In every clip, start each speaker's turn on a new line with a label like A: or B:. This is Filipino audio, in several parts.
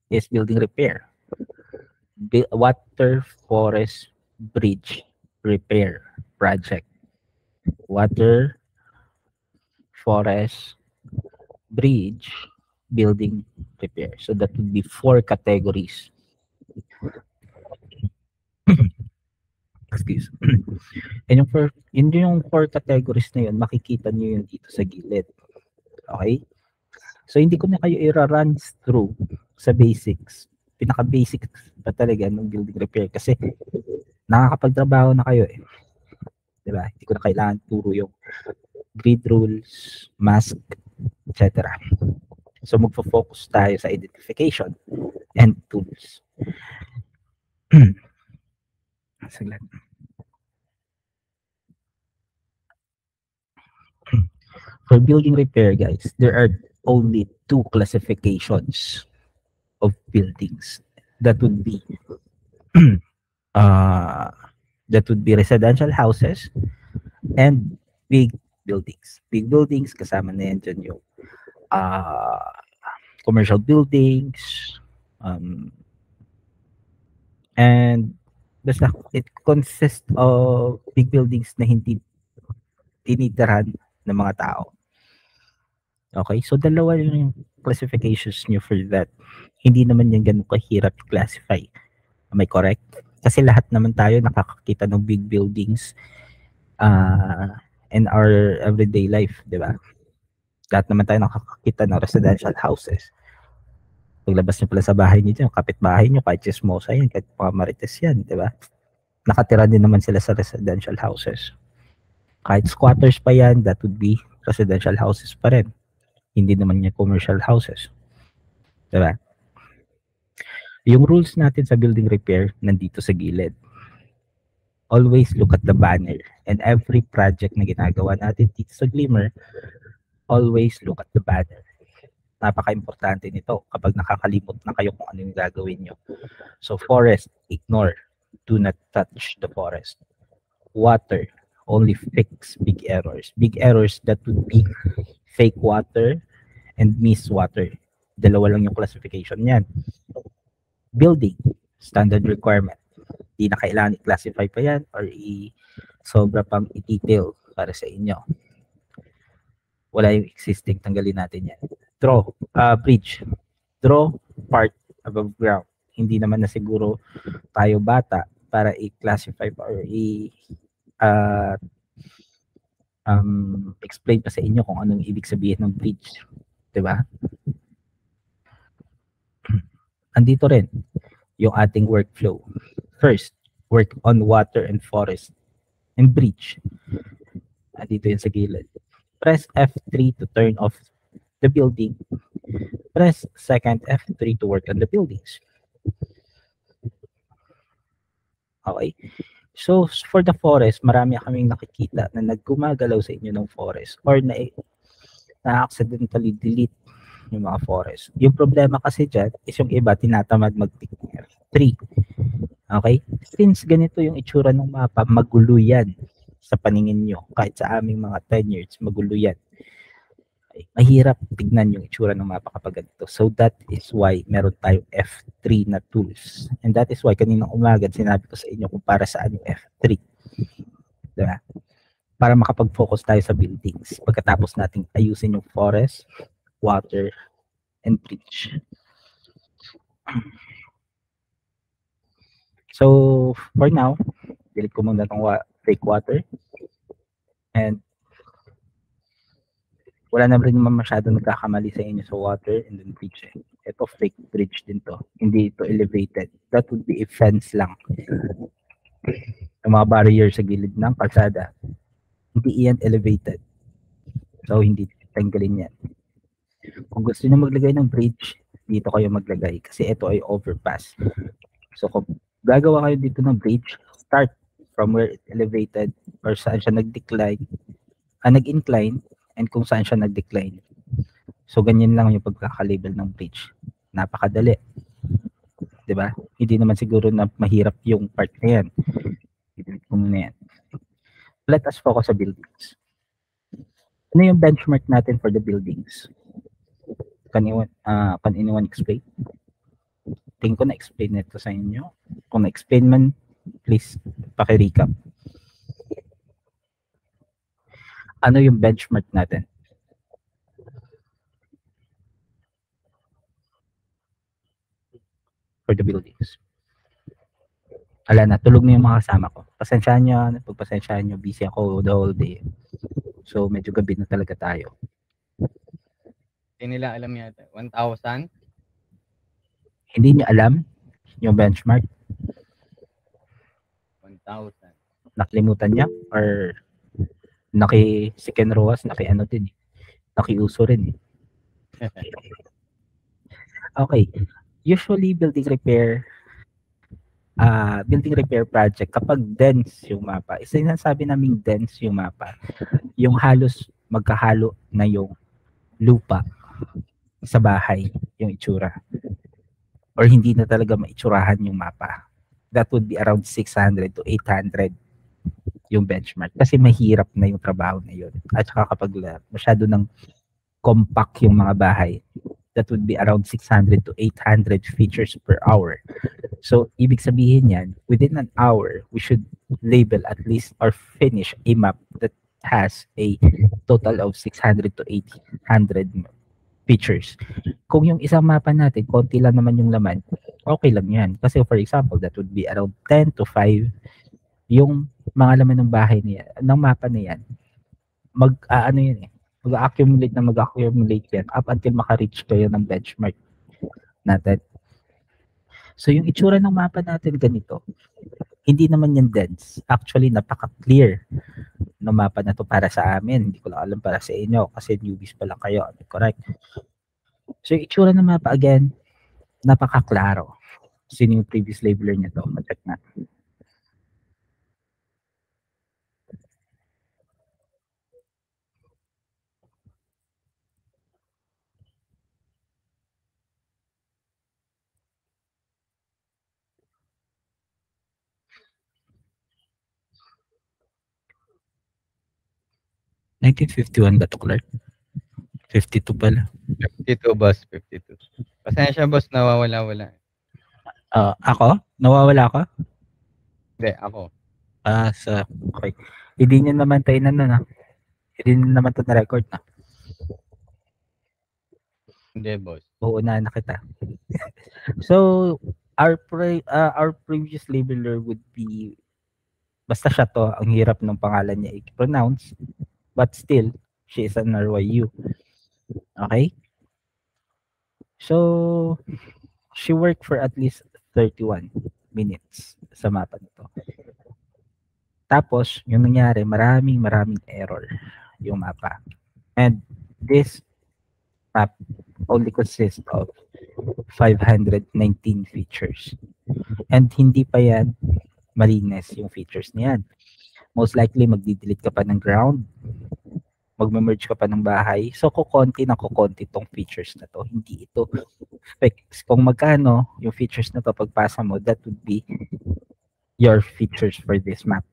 A: is building repair. Water forest bridge repair project. Water forest bridge building repair. So that would be 4 categories. Excuse. And yung 4 categories na yun, makikita nyo yun dito sa gilid. Okay? So hindi ko na kayo i-run through sa basics. Pinaka-basics pa talaga ng building repair kasi nakakapagtrabaho na kayo eh. Diba? Hindi ko na kailangan turo yung grid rules, mask, etc. So magfo-focus tayo sa identification and tools. Saglit. For building repair, guys, there are only 2 classifications of buildings. That would be residential houses and big buildings. Big buildings, kasama na yan dyan yung commercial buildings, and basta it consists of big buildings na hindi tinitirahan ng mga tao. Okay, so dalawa yung classifications nyo for that. Hindi naman yan ganun kahirap i-classify. Am I correct? Kasi lahat naman tayo nakakakita ng big buildings in our everyday life, di ba? Lahat naman tayo nakakakita ng residential houses. Paglabas nyo pala sa bahay nyo dyan, kapitbahay nyo, kahit chismosa yan, kahit mga marites yan, di ba? Nakatira din naman sila sa residential houses. Kahit squatters pa yan, that would be residential houses pa rin. Hindi naman niya commercial houses. Diba? Yung rules natin sa building repair, nandito sa gilid. Always look at the banner. And every project na ginagawa natin dito sa Glimmer, always look at the banner. Napaka-importante nito kapag nakakalimot na kayo kung ano yung gagawin nyo. So forest, ignore. Do not touch the forest. Water, only fix big errors. Big errors, that would be fake water and mist water. Dalawa lang yung classification niyan. Building, standard requirement. Di na kailangan i-classify pa yan or sobra pang i-detail para sa inyo. Wala yung existing, tanggalin natin yan. Draw, bridge. Draw part above ground. Hindi naman na siguro tayo bata para i-classify or explain pa sa inyo kung anong ibig sabihin ng bridge. Diba? Andito rin yung ating workflow. First, work on water and forest and bridge. Andito yun sa gilid. Press F3 to turn off the building. Press second F3 to work on the buildings. Okay. So, for the forest, marami kaming nakikita na naggumagalaw sa inyo ng forest or na-accidentally delete yung mga forest. Yung problema kasi dyan is yung iba tinatamad mag-pick ng F3. Okay? Since ganito yung itsura ng mapa, magulo yan sa paningin nyo. Kahit sa aming mga 10 years, magulo yan. Okay? Mahirap tignan yung itsura ng mapa kapag ganito. So that is why meron tayong F3 na tools. And that is why kaninang umaga sinabi ko sa inyo kung para saan yung F3. Diba? Para makapag-focus tayo sa buildings. Pagkatapos nating ayusin yung forest, water, and bridge. So, for now, delete ko muna itong fake water. And wala na rin naman masyado nagkakamali sa inyo sa water and then bridge. Ito fake bridge din to. Hindi ito elevated. That would be a fence lang. Yung mga barrier sa gilid ng kalsada. Hindi iyan elevated. So, hindi tanggalin yan. Kung gusto nyo maglagay ng bridge, dito kayo maglagay. Kasi ito ay overpass. So, kung gagawa kayo dito ng bridge, start from where it elevated or saan siya nag-decline, nag-incline, and kung saan siya nag-decline. So, ganyan lang yung pagkakalabel ng bridge. Napakadali. Diba? Hindi naman siguro na mahirap yung part na yan. I-delete ko muna yan. Let us focus sa buildings. Ano yung benchmark natin for the buildings? Can anyone explain? Tingin ko na-explain ito sa inyo. Kung na-explain man, please, paki-recap. Ano yung benchmark natin? For the buildings. Wala na, tulog na yung mga kasama ko. Pasensyahan nyo, pagpasensyahan nyo, busy ako the whole day. So, medyo gabi na talaga tayo.
B: Hindi nila alam yata. 1,000?
A: Hindi nyo alam yung benchmark?
B: 1,000.
A: Nakalimutan niya? Or si Ken Roas, ano din eh. Nakiuso rin eh. Okay. Usually, building repair project, kapag dense yung mapa, isa yung sabi naming dense yung mapa, yung halos magkahalo na yung lupa sa bahay, yung itsura. Or hindi na talaga maitsurahan yung mapa. That would be around 600 to 800 yung benchmark. Kasi mahirap na yung trabaho na yun. At saka kapag masyado ng compact yung mga bahay, that would be around 600 to 800 features per hour. So, ibig sabihin yan, within an hour, we should label at least or finish a map that has a total of 600 to 800 features. Kung yung isang mapa natin, konti lang naman yung laman, okay lang yan. Kasi for example, that would be around 10 to 5 yung mga laman ng bahay niya, ng mapa na yan. Mag-accumulate yan up until maka-reach kayo ng benchmark natin. So, yung itsura ng mapa natin ganito, hindi naman yan dense. Actually, napaka-clear ng mapa na to para sa amin. Hindi ko lang alam para sa inyo kasi newbies pa lang kayo. Correct? So, yung itsura ng mapa, again, napaka-klaro. Sino yung previous labeler niya to? Check na. $1951 ba to, Clark? 52 pala.
B: 52, boss. 52. Pasensya, boss. Nawawala-wala.
A: Ako? Nawawala ka?
B: Hindi, ako.
A: Okay. Hindi nyo naman tayo na. Hindi nyo naman ito na-record na.
B: Hindi, boss.
A: Uunahan na kita. So, our previous labeler would be, basta siya to, ang hirap ng pangalan niya i-pronounce, but still, she is an RYU. Okay? So, she worked for at least 31 minutes sa mapa nito. Tapos, yung nangyari, maraming error yung mapa. And this map only consists of 519 features. And hindi pa yan malinis yung features niyan. Most likely, magdi-delete ka pa ng ground, magme-merge ka pa ng bahay. So, kukonti itong features na to. Hindi ito fix. Kung magkano yung features na to pagpasa mo, that would be your features for this map.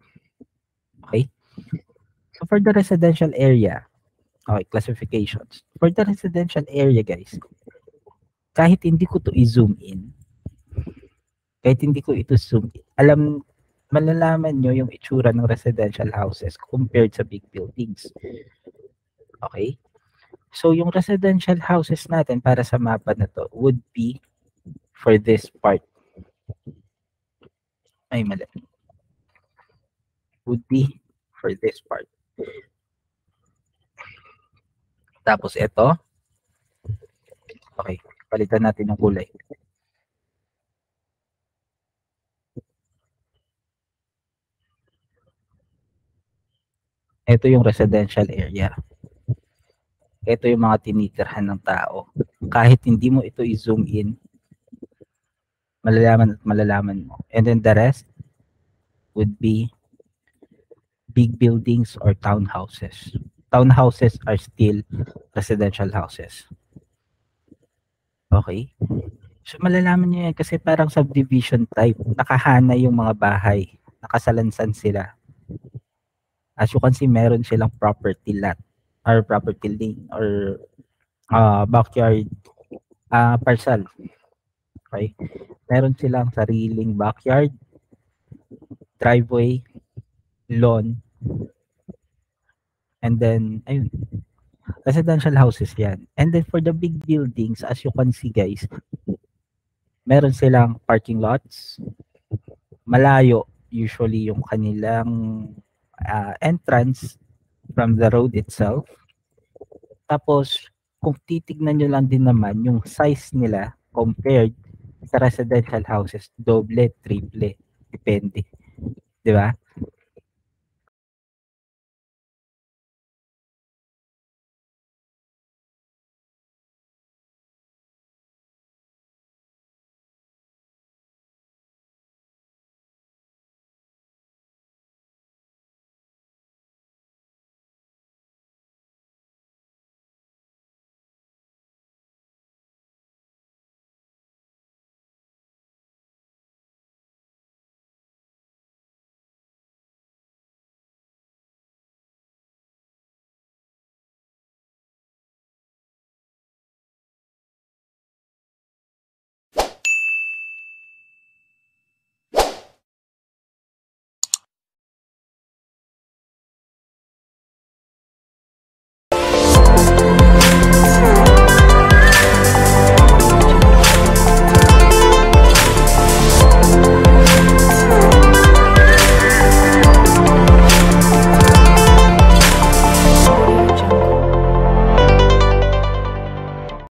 A: Okay? So, for the residential area, okay, classifications. For the residential area, guys, kahit hindi ko to i-zoom in, kahit hindi ko ito zoom in, malalaman nyo yung itsura ng residential houses compared sa big buildings. Okay? So, yung residential houses natin para sa mapa na to would be for this part. Ay, mali. Would be for this part. Tapos ito. Okay, palitan natin yung kulay. Ito yung residential area. Ito yung mga tinitirhan ng tao. Kahit hindi mo ito i-zoom in, malalaman mo. And then the rest would be big buildings or townhouses. Townhouses are still residential houses. Okay? So malalaman nyo yan kasi parang subdivision type. Nakahana yung mga bahay. Nakasalansan sila. As you can see, meron silang property lot or property lane or backyard parcel Okay? Meron silang sariling backyard, driveway, lawn, and then, ayun, residential houses yan. And then for the big buildings, as you can see guys, meron silang parking lots, malayo usually yung kanilang entrance from the road itself. Tapos, kung titignan nyo lang din naman yung size nila compared sa residential houses, doble, triple, depende. Di ba?